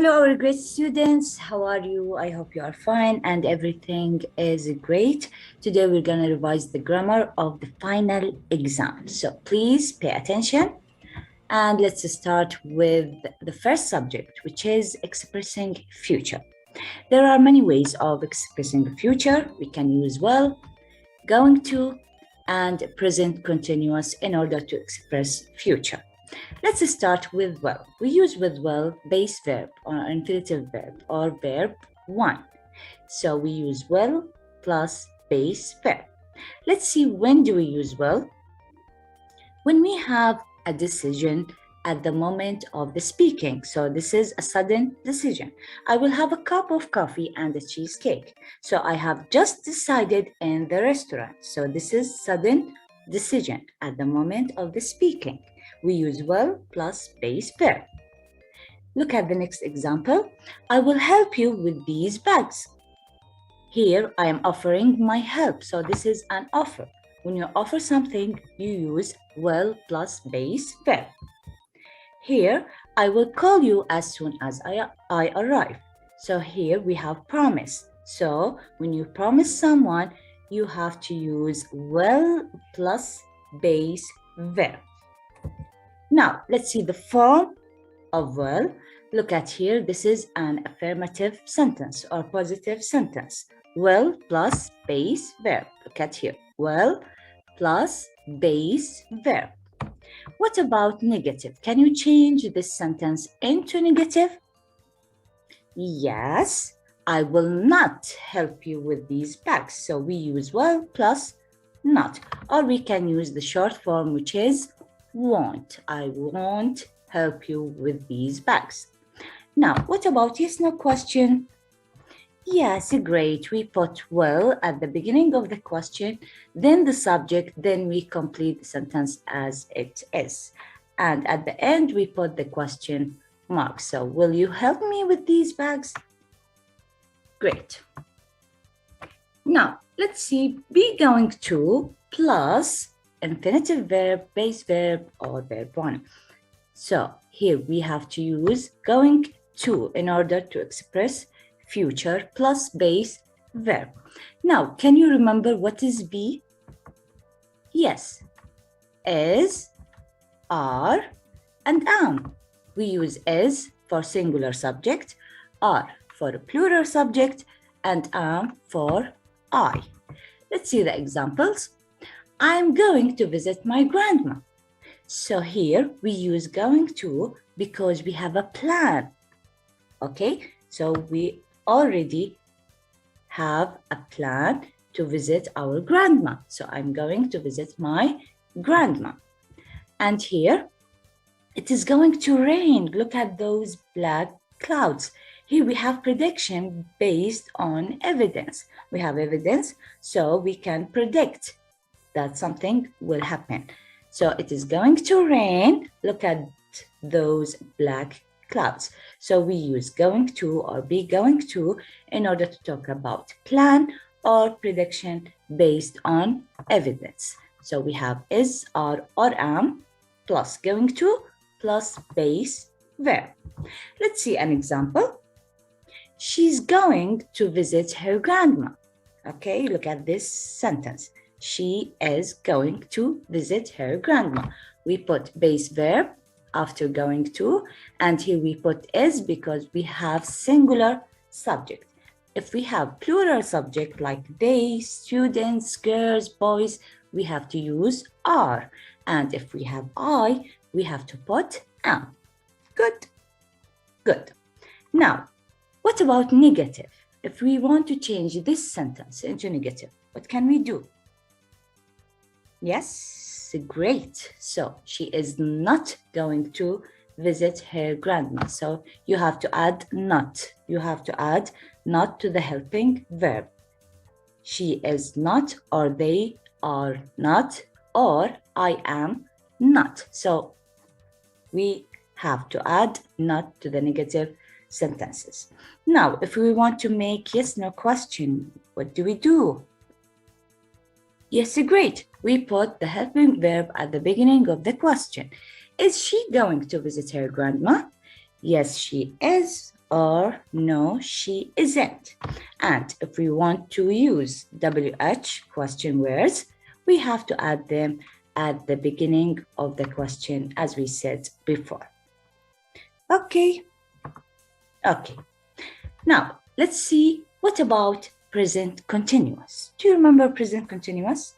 Hello, our great students. How are you? I hope you are fine and everything is great. Today, we're going to revise the grammar of the final exam. So please pay attention and let's start with the first subject, which is expressing future. There are many ways of expressing the future. We can use will, going to, and present continuous in order to express future. Let's start with will. We use with will base verb or infinitive verb or verb 1. So we use will plus base verb. Let's see, when do we use will? When we have a decision at the moment of the speaking. So this is a sudden decision. I will have a cup of coffee and a cheesecake. So I have just decided in the restaurant. So this is sudden decision at the moment of the speaking. We use will plus base verb. Look at the next example. I will help you with these bags. Here I am offering my help. So this is an offer. When you offer something, you use will plus base verb. Here, I will call you as soon as I arrive. So here we have promise. So when you promise someone, you have to use will plus base verb. Now, let's see the form of will. Look at here. This is an affirmative sentence or positive sentence. Will plus base verb. Look at here. Will plus base verb. What about negative? Can you change this sentence into negative? Yes, I will not help you with these bags. So we use will plus not. Or we can use the short form, which is won't. I won't help you with these bags. Now, what about yes, no question? Yes, great. We put will at the beginning of the question, then the subject, then we complete the sentence as it is. And at the end, we put the question mark. So, will you help me with these bags? Great. Now, let's see, be going to plus infinitive verb, base verb, or verb 1. So, here we have to use going to in order to express future plus base verb. Now, can you remember what is be? Yes, is, are, and am. We use is for singular subject, are for a plural subject, and am for I. Let's see the examples. I'm going to visit my grandma. So here we use going to because we have a plan. Okay, so we already have a plan to visit our grandma. So I'm going to visit my grandma. And here it is going to rain. Look at those black clouds. Here we have prediction based on evidence. We have evidence, so we can predict that something will happen. So it is going to rain. Look at those black clouds. So we use going to or be going to in order to talk about plan or prediction based on evidence. So we have is, are, or am plus going to plus base verb. Let's see an example. She's going to visit her grandma. Okay, look at this sentence. She is going to visit her grandma. We put base verb after going to, and here we put is because we have singular subject. If we have plural subject like they, students, girls, boys, we have to use are. And if we have I, we have to put am. Good, good. Now, what about negative? If we want to change this sentence into negative, what can we do? Yes, great. So she is not going to visit her grandma. So you have to add not. You have to add not to the helping verb. She is not, or they are not, or I am not. So we have to add not to the negative sentences. Now, if we want to make yes, no question, what do we do? Yes, great. We put the helping verb at the beginning of the question. Is she going to visit her grandma? Yes, she is. or no, she isn't. And if we want to use WH question words, we have to add them at the beginning of the question, as we said before. Okay. Okay. Now, let's see, what about present continuous? Do you remember present continuous?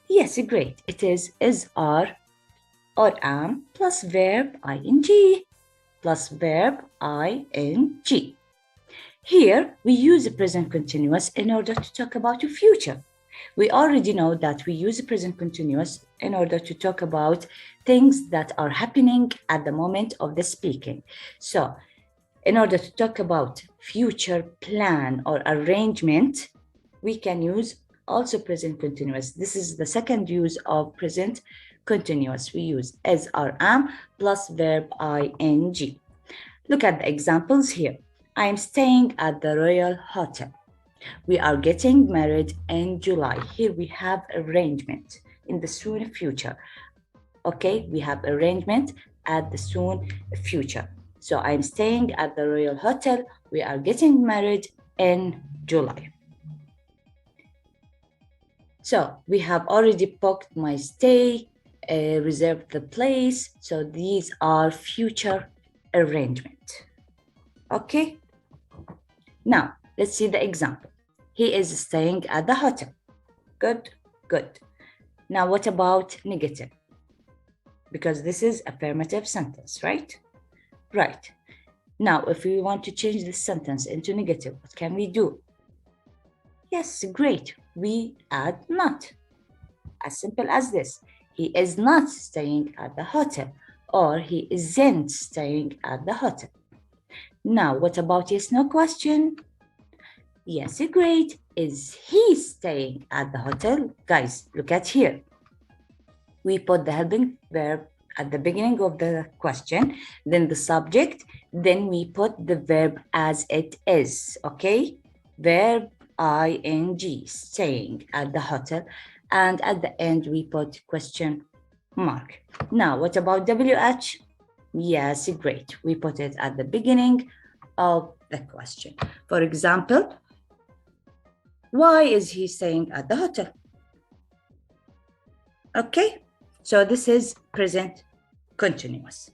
Yes, great. It is, are, or am plus verb ing plus verb ing. Here, we use the present continuous in order to talk about the future. We already know that we use the present continuous in order to talk about things that are happening at the moment of the speaking. So, in order to talk about future plan or arrangement, we can use also present continuous. This is the second use of present continuous. We use as, are, am plus verb ing. Look at the examples here. I am staying at the Royal Hotel. We are getting married in July. Here we have arrangement in the soon future. Okay, we have arrangement at the soon future. So I'm staying at the Royal Hotel. We are getting married in July. So we have already booked my stay, reserved the place. So these are future arrangement. Okay. Now let's see the example. He is staying at the hotel. Good, good. Now what about negative? Because this is affirmative sentence, right? Right. Now, if we want to change this sentence into negative, what can we do? Yes, great. We add not. As simple as this. He is not staying at the hotel, or he isn't staying at the hotel. Now, what about yes, no question? Yes, great. Is he staying at the hotel? Guys, look at here. We put the helping verb at the beginning of the question, then the subject, then we put the verb as it is, okay? Verb ing, staying at the hotel, and at the end we put question mark. Now, what about WH? Yes, great. We put it at the beginning of the question. For example, why is he staying at the hotel? Okay, so this is present continuous.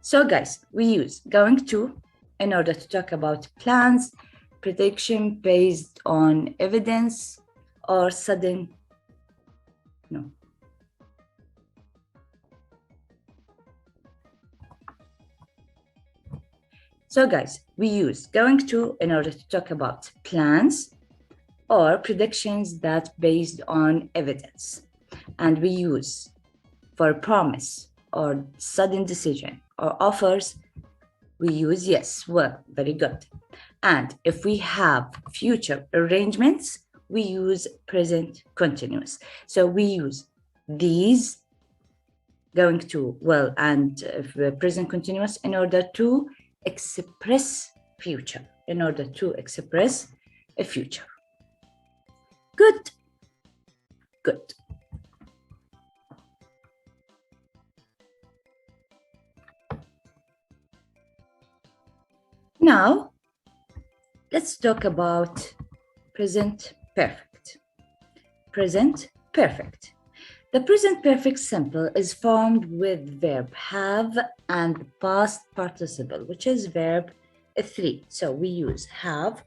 So guys, we use going to in order to talk about plans, prediction based on evidence, or sudden, no. So guys, we use going to in order to talk about plans or predictions that based on evidence. And we use for promise or sudden decision or offers, we use yes, well, very good. And if we have future arrangements, we use present continuous. So we use these going to, well, and present continuous in order to express future, in order to express a future. Good, good. Now, let's talk about present perfect. Present perfect. The present perfect simple is formed with verb have and past participle, which is verb 3. So we use have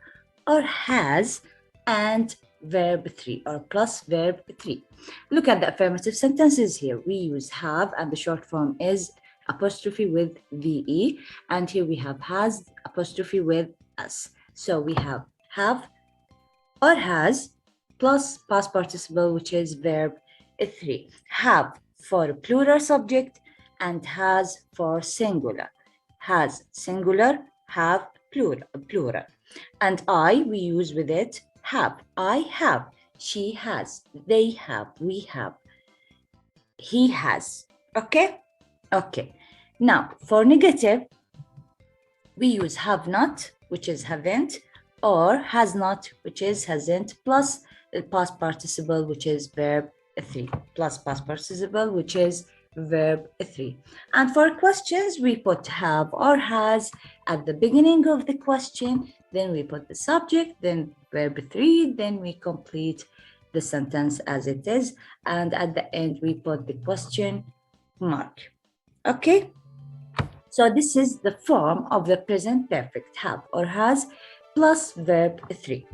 or has and verb 3 or plus verb 3. Look at the affirmative sentences here. We use have and the short form is apostrophe with VE, and here we have has apostrophe with S. So we have or has plus past participle, which is verb 3. Have for plural subject and has for singular. Has singular, have plural. And I, we use with it have. I have, she has, they have, we have, he has. Okay? Okay. Now, for negative, we use have not, which is haven't, or has not, which is hasn't, plus the past participle, which is verb 3, plus past participle, which is verb 3. And for questions, we put have or has at the beginning of the question, then we put the subject, then verb 3, then we complete the sentence as it is, and at the end, we put the question mark. Okay? So this is the form of the present perfect, have or has, plus verb 3.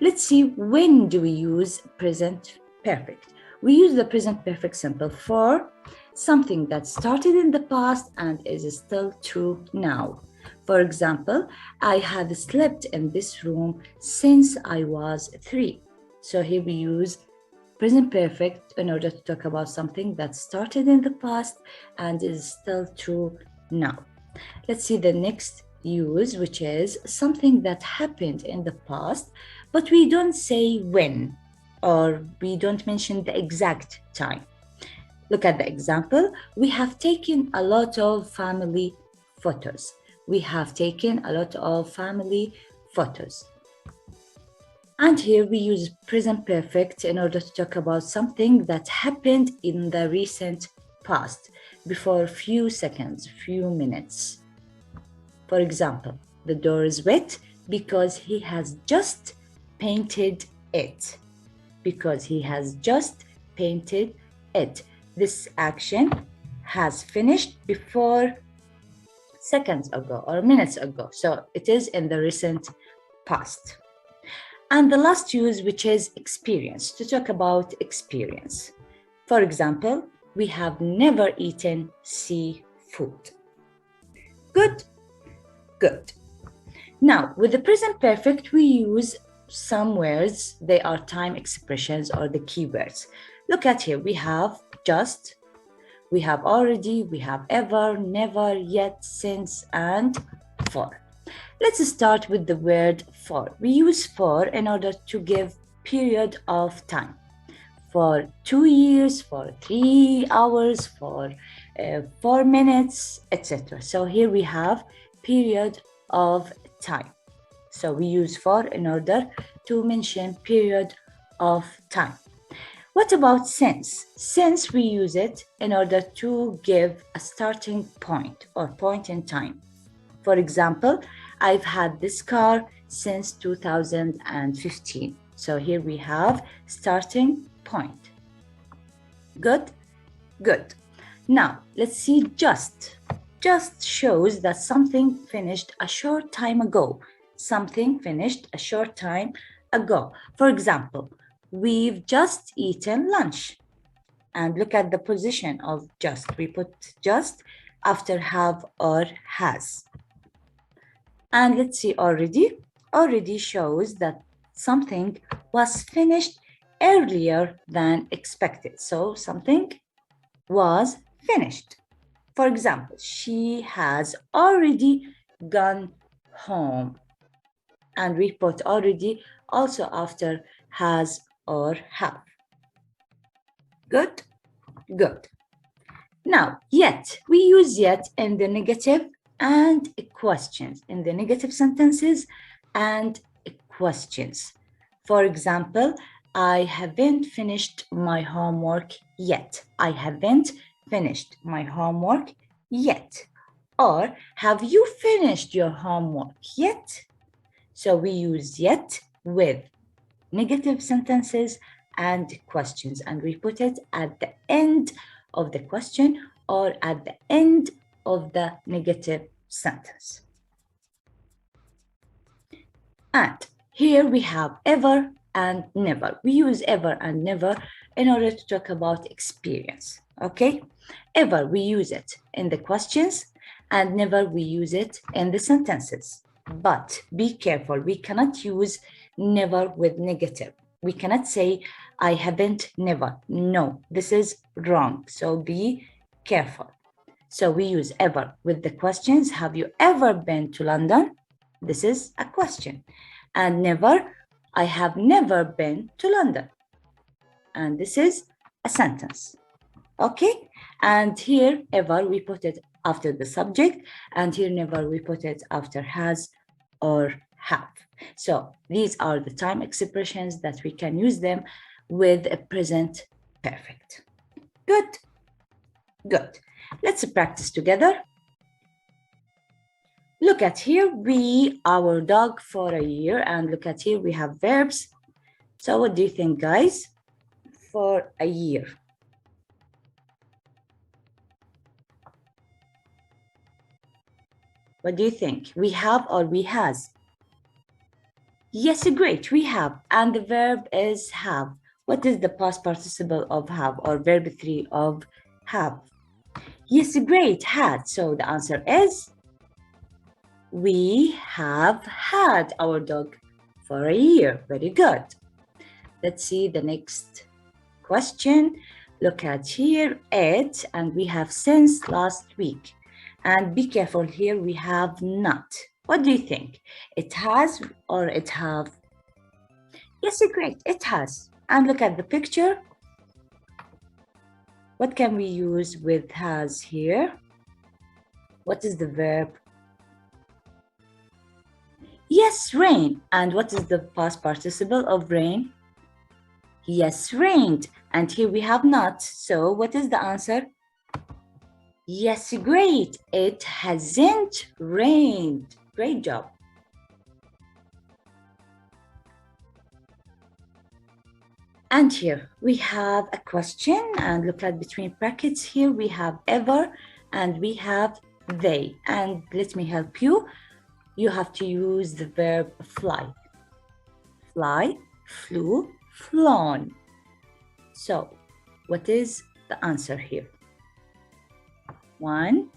Let's see, when do we use present perfect? We use the present perfect simple for something that started in the past and is still true now. For example, I have slept in this room since I was 3. So here we use present perfect in order to talk about something that started in the past and is still true now. Let's see the next use, which is something that happened in the past, but we don't say when, or we don't mention the exact time. Look at the example. We have taken a lot of family photos. We have taken a lot of family photos. And here we use present perfect in order to talk about something that happened in the recent past, before a few seconds, few minutes. For example, the door is wet because he has just painted it. Because he has just painted it. This action has finished before seconds ago or minutes ago. So it is in the recent past. And the last use, which is experience, to talk about experience. For example, we have never eaten seafood. Good, good. Now, with the present perfect, we use some words. They are time expressions or the keywords. Look at here, we have just, we have already, we have ever, never, yet, since, and for. Let's start with the word for. We use for in order to give period of time. For 2 years, for 3 hours, for 4 minutes, etc. So here we have period of time. So we use for in order to mention period of time. What about since? Since we use it in order to give a starting point or point in time. For example, I've had this car since 2015. So here we have starting point. Good? Good. Now, let's see just. Just shows that something finished a short time ago. Something finished a short time ago. For example, we've just eaten lunch. And look at the position of just. We put just after have or has. And let's see already. Already shows that something was finished earlier than expected. So something was finished. For example, she has already gone home. And we put already also after has or have. Good? Good. Now, yet, we use yet in the negative and questions, in the negative sentences and questions. For example, I haven't finished my homework yet. I haven't finished my homework yet. Or, have you finished your homework yet? So we use yet with negative sentences and questions, and we put it at the end of the question or at the end of the negative sentence. And here we have ever and never. We use ever and never in order to talk about experience, okay? Ever, we use it in the questions, and never we use it in the sentences. But be careful, we cannot use never with negative. We cannot say, I haven't never. No, this is wrong. So be careful. So we use ever with the questions. Have you ever been to London? This is a question. And never, I have never been to London. And this is a sentence. Okay? And here, ever, we put it after the subject. And here, never, we put it after has or have. So these are the time expressions that we can use them with a present perfect. Good. Good. Let's practice together. Look at here, our dog for a year, and look at here, we have verbs. So what do you think, guys? For a year. What do you think? We have or we has? Yes, great, we have. And the verb is have. What is the past participle of have or verb 3 of have? Yes, great, had. So the answer is we have had our dog for a year. Very good. Let's see the next question. Look at here, it, and we have since last week. And be careful here, we have not. What do you think? It has or it have? Yes, great, it has. And look at the picture. What can we use with has here? What is the verb? Yes, rain. And what is the past participle of rain? Yes, rained. And here we have not. So what is the answer? Yes, great. It hasn't rained. Great job. And here we have a question, and look at between brackets here we have ever and we have they. And let me help you. You have to use the verb fly. Fly, flew, flown. So what is the answer here? 1,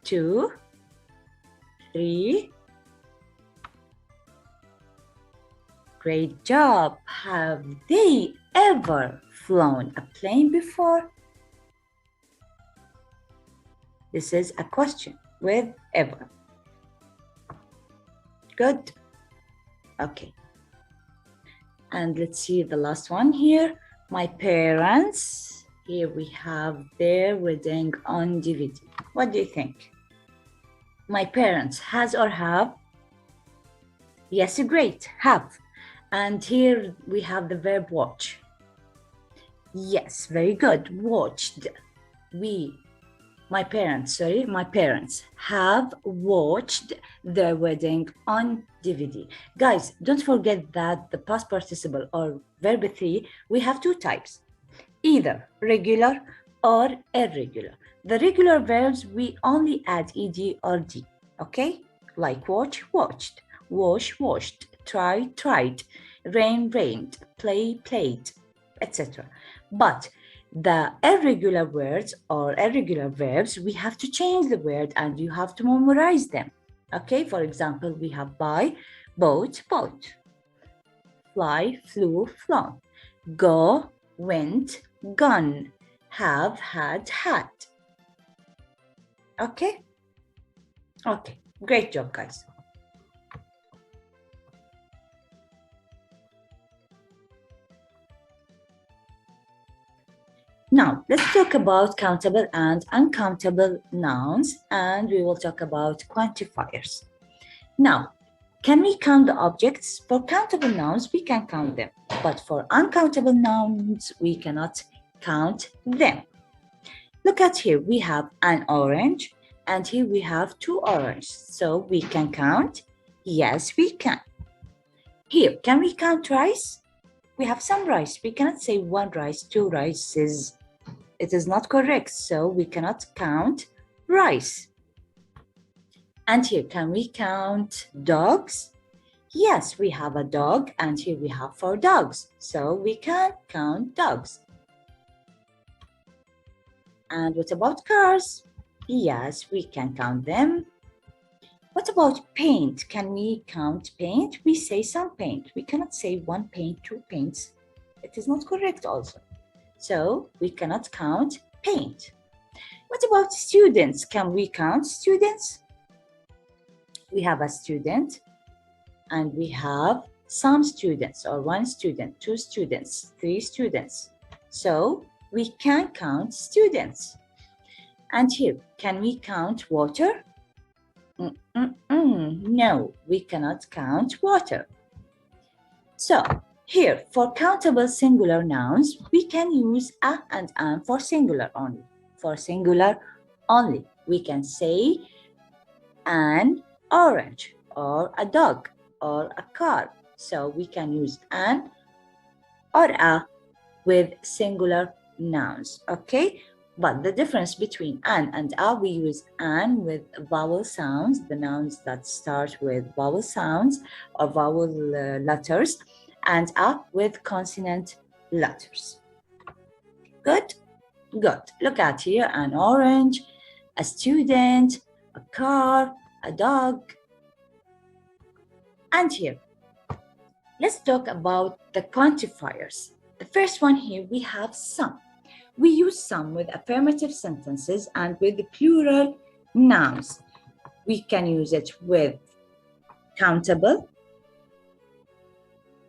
2, 3. Great job. Have they ever flown a plane before? This is a question with ever. Good. Okay. And let's see the last one here. My parents. Here we have their wedding on DVD. What do you think? My parents, has or have? Yes, great, have. And here we have the verb watch. Yes, very good, watched. My parents have watched their wedding on DVD. Guys, don't forget that the past participle or verb 3, we have two types, either regular or irregular. The regular verbs, we only add ed or d, okay? Like watch, watched, wash, washed, try, tried, rain, rained, play, played, etc. But the irregular words or irregular verbs, we have to change the word and you have to memorize them. Okay, for example, we have buy, bought, bought, fly, flew, flown, go, went, gone, have, had, had. Okay? Okay, great job, guys. Now, let's talk about countable and uncountable nouns, and we will talk about quantifiers. Now, can we count the objects? For countable nouns, we can count them, but for uncountable nouns, we cannot count them. Look at here, we have an orange, and here we have 2 oranges. So we can count? Yes, we can. Here, can we count rice? We have some rice. We cannot say 1 rice, 2 rices. It is not correct, so we cannot count rice. And here, can we count dogs? Yes, we have a dog, and here we have 4 dogs. So we can count dogs. And what about cars? Yes, we can count them. What about paint? Can we count paint? We say some paint. We cannot say 1 paint, 2 paints. It is not correct also. So we cannot count paint. What about students? Can we count students? We have a student and we have some students or 1 student, 2 students, 3 students. So we can count students. And here, can we count water? No, we cannot count water. So here, for countable singular nouns, we can use a and an for singular only. for singular only. We can say an orange or a dog or a car. So we can use an or a with singular nouns, okay? But the difference between an and a, we use an with vowel sounds, the nouns that start with vowel sounds or vowel letters, and a with consonant letters. Good? Good. Look at here, an orange, a student, a car, a dog. And here, let's talk about the quantifiers. The first one here, we have some. We use some with affirmative sentences and with the plural nouns. We can use it with countable.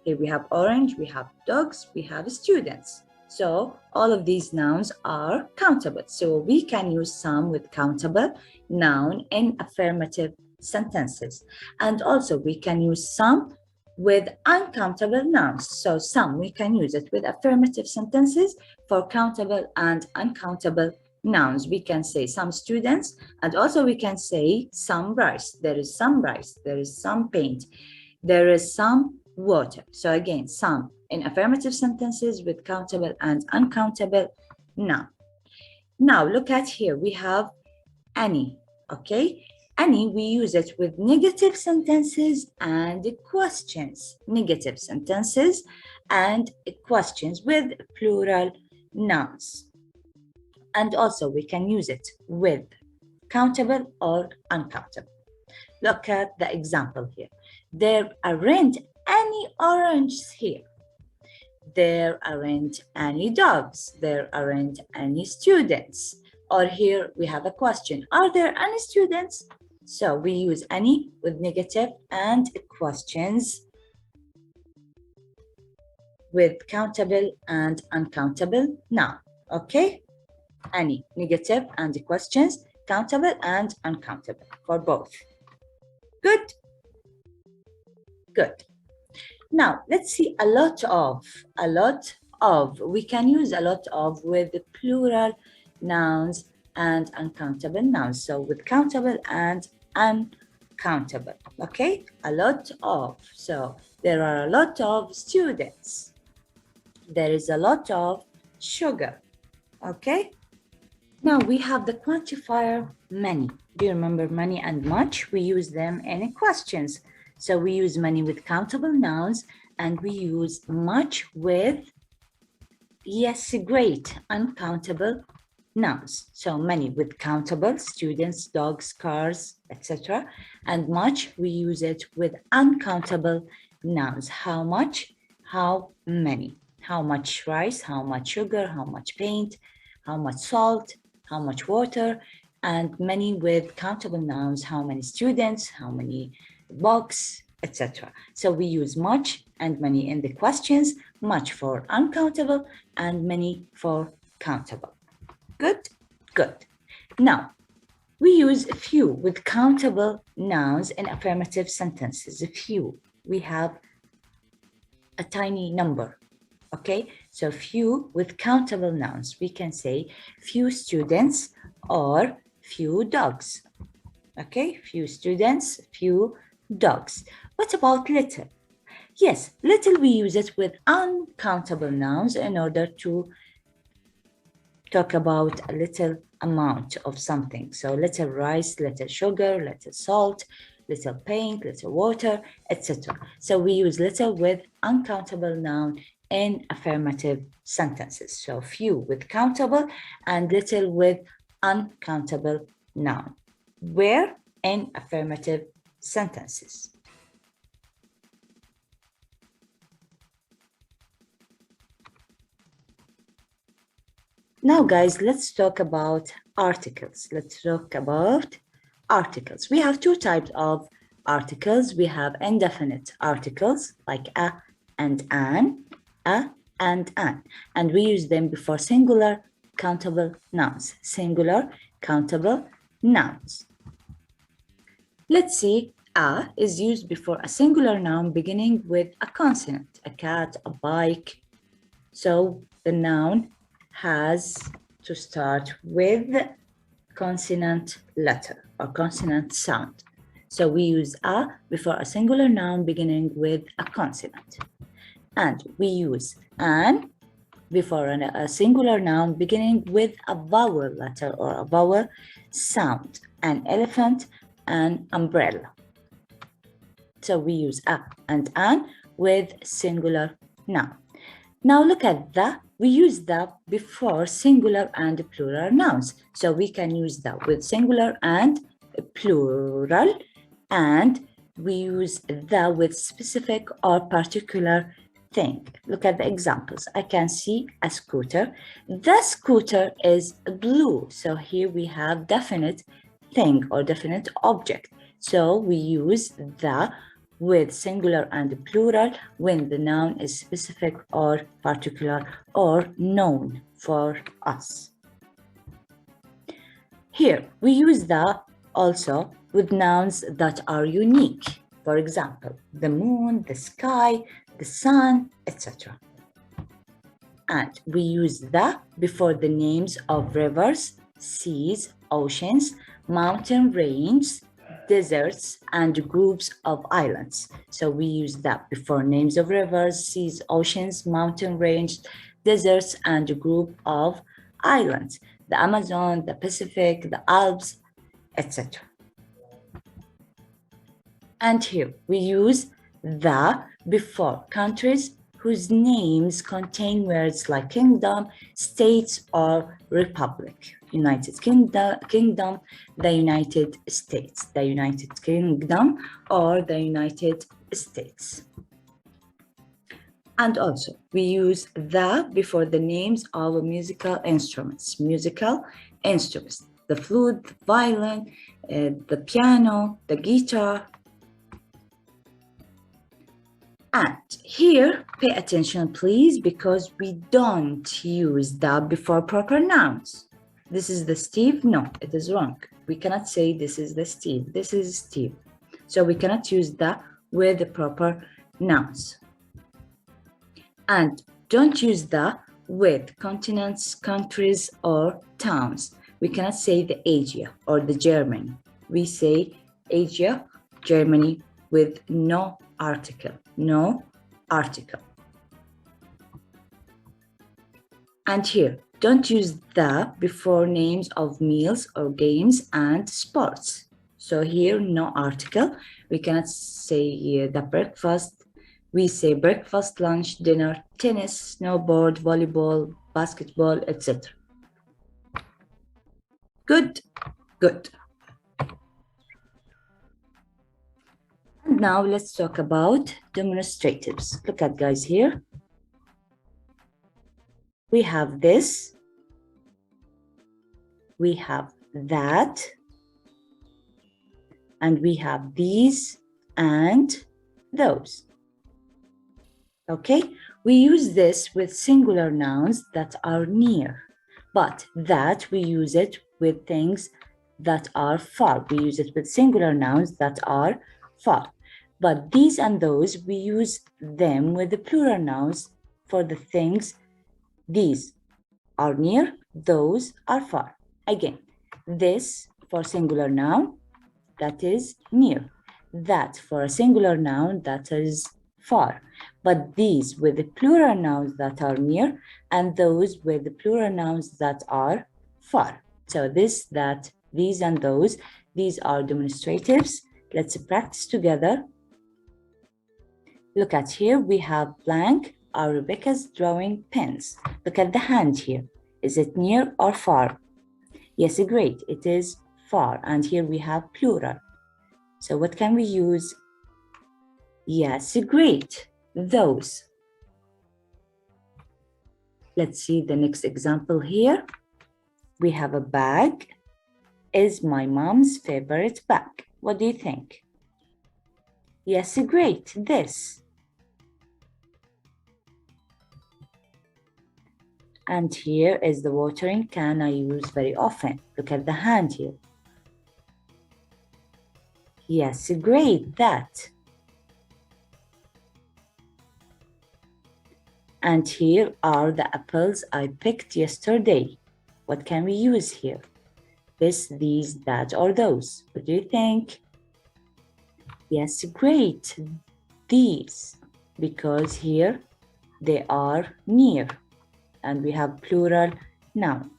Here we have orange, we have dogs, we have students. So all of these nouns are countable. So we can use some with countable noun in affirmative sentences. And also we can use some with uncountable nouns. So some, we can use it with affirmative sentences for countable and uncountable nouns. We can say some students, and also we can say some rice. There is some rice, there is some paint, there is some water. So again, some in affirmative sentences with countable and uncountable noun. Now look at here, we have any, okay? Any, we use it with negative sentences and questions. Negative sentences and questions with plural nouns. And also we can use it with countable or uncountable. Look at the example here. There aren't any oranges here. There aren't any dogs. There aren't any students. Or here we have a question. Are there any students? So we use any with negative and questions with countable and uncountable noun. Okay? Any, negative and questions, countable and uncountable for both. Good? Good. Now, let's see a lot of. We can use a lot of with the plural nouns and uncountable nouns. So with countable and uncountable, okay? A lot of. So there are a lot of students. There is a lot of sugar, okay? Now we have the quantifier many. Do you remember many and much? We use them in questions. So we use many with countable nouns and we use much with, yes, great, uncountable nouns. So many with countable, students, dogs, cars, etc. And much, we use it with uncountable nouns. How much, how many. How much rice, how much sugar, how much paint, how much salt, how much water, and many with countable nouns, how many students, how many books, etc. So we use much and many in the questions, much for uncountable and many for countable. Good? Good. Now, we use few with countable nouns in affirmative sentences. Few. We have a tiny number. Okay, so few with countable nouns. We can say few students or few dogs. Okay, few students, few dogs. What about little? Yes, little we use it with uncountable nouns in order to talk about a little amount of something. So little rice, little sugar, little salt, little paint, little water, etc. So we use little with uncountable noun in affirmative sentences. So few with countable and little with uncountable noun. Where? In affirmative sentences. Now, guys, let's talk about articles. Let's talk about articles. We have two types of articles. We have indefinite articles like a and an, and we use them before singular countable nouns. Singular countable nouns. Let's see, a is used before a singular noun beginning with a consonant, a cat, a bike. So the noun has to start with consonant letter or consonant sound. So we use a before a singular noun beginning with a consonant. And we use an before a singular noun beginning with a vowel letter or a vowel sound. An elephant, an umbrella. So we use a and an with singular noun. Now look at the. We use the before singular and plural nouns. So we can use the with singular and plural, and we use the with specific or particular thing. Look at the examples. I can see a scooter. The scooter is blue. So here we have definite thing or definite object. So we use the with singular and plural when the noun is specific or particular or known for us. Here, we use the also with nouns that are unique. For example, the moon, the sky, the sun, etc. And we use the before the names of rivers, seas, oceans, mountain ranges, deserts, and groups of islands. So we use that before names of rivers, seas, oceans, mountain range, deserts, and a group of islands. The Amazon, the Pacific, the Alps, etc. And here we use the before countries whose names contain words like kingdom, states, or republic. United Kingdom, the United States, the United Kingdom, or the United States. And also, we use the before the names of musical instruments. The flute, the violin, the piano, the guitar. And here, pay attention, please, because we don't use the before proper nouns. This is the Steve. No, it is wrong. We cannot say this is the Steve. This is Steve. So we cannot use the with the proper nouns. And don't use the with continents, countries, or towns. We cannot say the Asia or the Germany. We say Asia, Germany with no article. No article. And here, don't use the before names of meals or games and sports. So here, no article. We cannot say the breakfast. We say breakfast, lunch, dinner, tennis, snowboard, volleyball, basketball, etc. Good, good. And now let's talk about demonstratives. Look at guys here. We have this, we have that, and we have these and those. Okay, we use this with singular nouns that are near, but that we use it with things that are far. We use it with singular nouns that are far. But these and those, we use them with the plural nouns for the things. These are near, those are far. Again, this for singular noun, that is near. That for a singular noun, that is far. But these with the plural nouns that are near, and those with the plural nouns that are far. So this, that, these, and those, these are demonstratives. Let's practice together. Look at here, we have blank, are Rebecca's drawing pens. Look at the hand here. Is it near or far? Yes, great, it is far. And here we have plural. So what can we use? Yes, great, those. Let's see the next example here. We have a bag. Is my mom's favorite bag. What do you think? Yes, great, this. And here is the watering can I use very often. Look at the hand here. Yes, great, that. And here are the apples I picked yesterday. What can we use here? This, these, that, or those. What do you think? Yes, great. These, because here they are near and we have plural noun.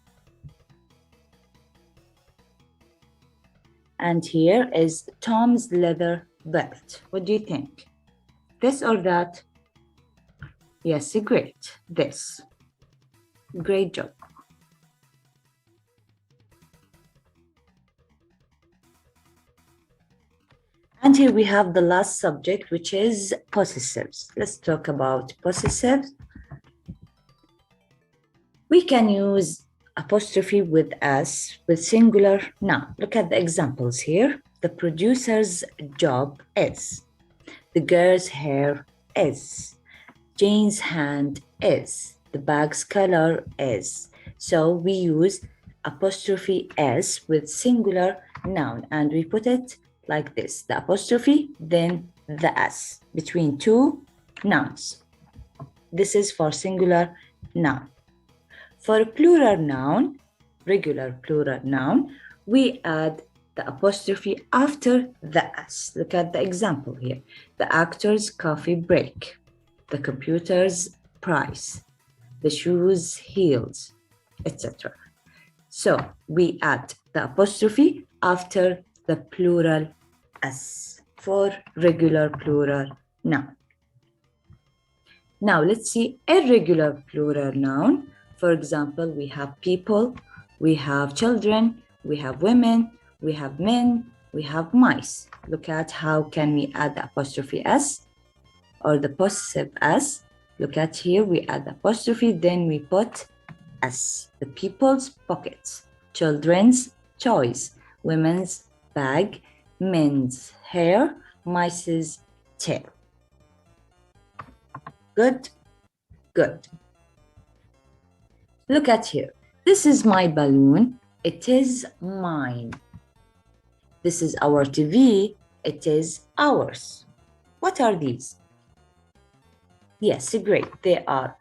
And here is Tom's leather belt. What do you think? This or that? Yes, great. This. Great job. And here we have the last subject, which is possessives. Let's talk about possessives. We can use apostrophe with S with singular noun. Look at the examples here. The producer's job is. The girl's hair is. Jane's hand is. The bag's color is. So we use apostrophe S with singular noun and we put it like this. The apostrophe, then the S between two nouns. This is for singular noun. For plural noun, regular plural noun, we add the apostrophe after the S. Look at the example here. The actor's coffee break, the computer's price, the shoes heels, etc. So we add the apostrophe after the plural S for regular plural noun. Now let's see irregular plural noun. For example, we have people, we have children, we have women, we have men, we have mice. Look at how can we add the apostrophe S or the possessive S. Look at here, we add the apostrophe, then we put S. The people's pockets, children's toys, women's bag, men's hair, mice's tail. Good? Good. Look at here. This is my balloon. It is mine. This is our TV. It is ours. What are these? Yes, great. They are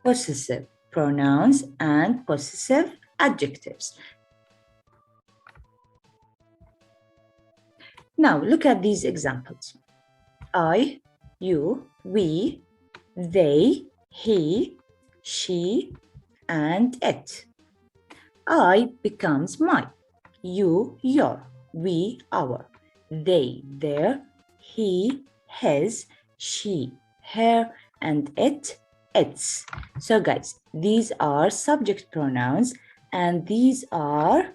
possessive pronouns and possessive adjectives. Now, look at these examples. I, you, we, they, he, she, and it. I becomes my, you, your, we, our, they, their, he, his, she, her, and it, its. So guys, these are subject pronouns and these are,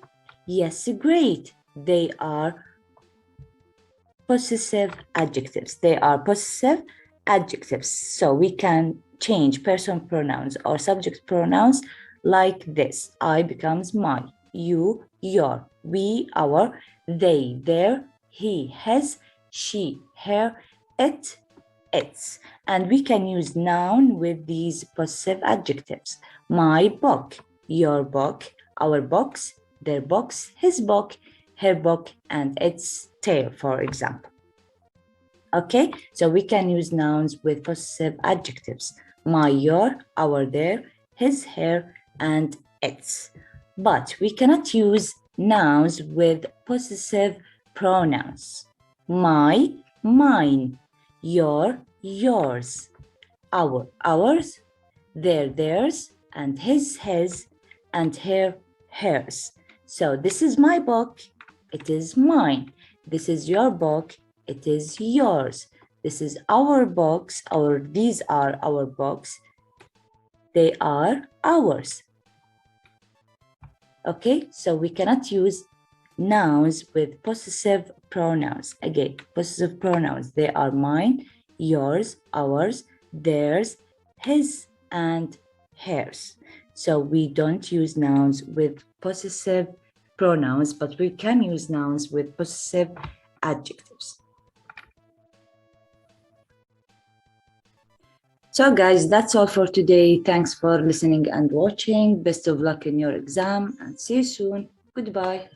yes, great, they are possessive adjectives. They are possessive adjectives. So we can change person pronouns or subject pronouns like this. I becomes my, you, your, we, our, they, their, he, his, she, her, it, its. And we can use noun with these possessive adjectives. My book, your book, our box, their box, his book, her book, and its tail, for example. Okay, so we can use nouns with possessive adjectives. My, your, our, their, his, her, and its. But we cannot use nouns with possessive pronouns. My, mine, your, yours, our, ours, their, theirs, and his, and her, hers. So this is my book, it is mine. This is your book, it is yours. This is our box, these are our books, they are ours. Okay, so we cannot use nouns with possessive pronouns. Again, possessive pronouns, they are mine, yours, ours, theirs, his, and hers. So we don't use nouns with possessive pronouns, but we can use nouns with possessive adjectives. So guys, that's all for today. Thanks for listening and watching. Best of luck in your exam and see you soon. Goodbye.